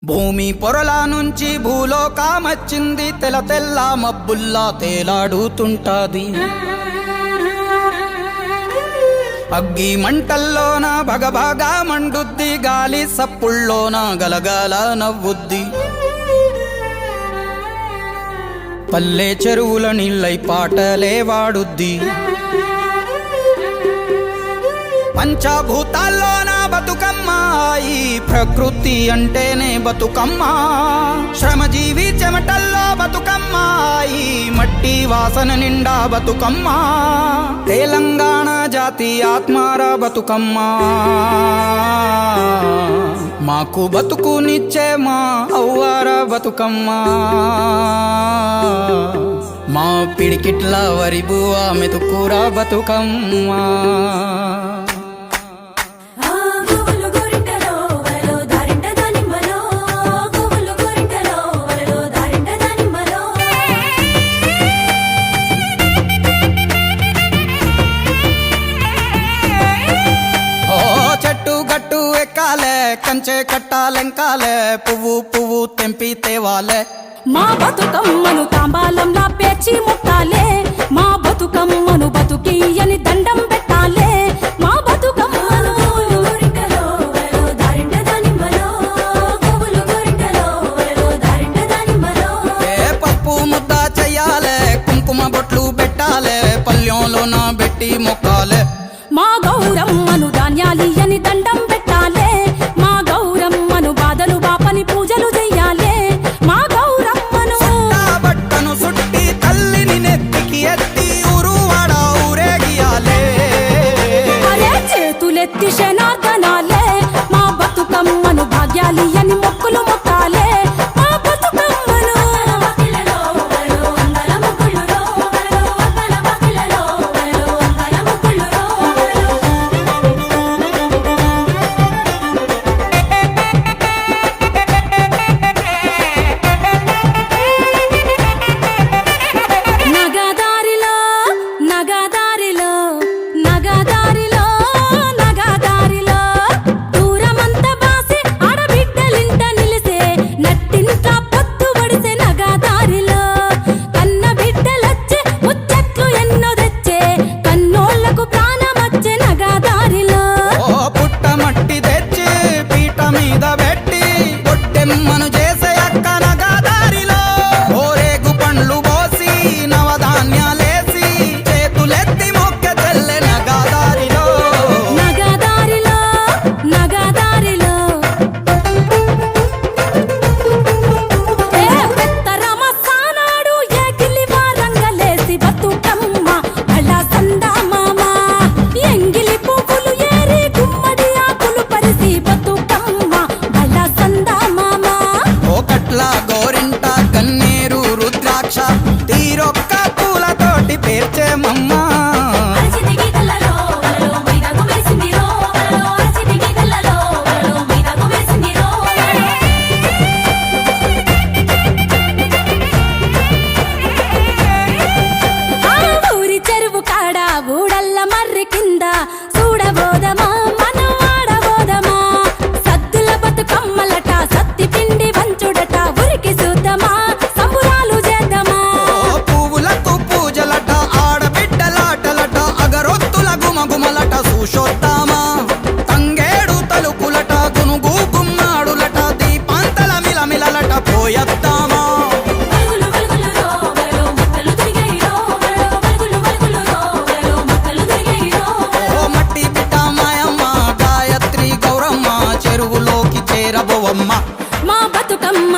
భూమి పొరల నుంచి భూలోకమచ్చింది, తెల్ల తెల్ల మబ్బుల్లా తేలాడుతుంటాది. అగ్గి మంటల్లోన భగభగా మండుద్ది, గాలి సప్పుల్లోన గలగాల నవ్వుద్ది. పల్లె చెరువుల నీళ్ళై పాటలే వాడుద్ది. పంచభూతాల్లోన బతుకమ్మ, ఈ ప్రకృతి అంటేనే బతుకమ్మ. శ్రమజీవి చెమటల్లో బతుకమ్మ, ఈ మట్టి వాసన నిండా బతుకమ్మ. తెలంగాణ జాతి ఆత్మార బతుకమ్మ, మాకు బతుకునిచ్చే మా అవ్వార బతుకమ్మ. మా పిడికిట్ల వరిబువ మెతుకుర బతుకమ్మ. ఎక్కాలే కంచె కట్టాలెంకాలే, పువ్వు పువ్వు తెంపి తేవాలే. మా బతుకమ్మను తాంబాలంలా పేర్చి ముట్టాలే, మా బతుకమ్మను బతుకియని దండం పెట్టాలే. మా బతుకమ్మను పప్పు ముద్ద చెయ్యాలే, కుంకుమ బొట్లు పెట్టాలే, పల్లెంలోన పెట్టి మొక్కాలే. మా గౌరమ్మను ధాన్యాలియని దండం పెట్టాలే, మా గౌరమ్మను బాధలు బాపని పూజలు చెయ్యాలే. మా గౌరమ్మను బట్టను సుట్టి తల్లిని నెత్తికి ఎత్తి ఊరువాడ ఊరేగియాలే. అరే చేతులెత్తి శనార్దనాలే, మా బతుకమ్మను భాగ్యాలియని మొక్కులు మొక్కాలే. మా బతుకమ్మను తీరొక్క పూలతోటి పేర్చే మమ్మ. ఊరి చెరువు కాడ ఊడల్ల మర్రి కింద చూడబోదమా మనం ఆడబోదమా. సద్దుల బతుకమ్మలట సత్తి పిండి వంచుడట ఊరికి చూద్దామా, సంబురాలు చేద్దామా. పువ్వులకు పూజలట ఆడబిడ్డలాటలట అగరొత్తుల గుమగుమలట చూసొద్దామా. తంగేడు తలుపులట గునుగు గుమ్మాడులట దీపాంతల మిలమిలలట పోయొద్దామా. మట్టి బిడ్డ మాయమ్మ గాయత్రి గౌరమ్మ చెరువులోకి చేరబోవమ్మ. మా బతుకమ్మ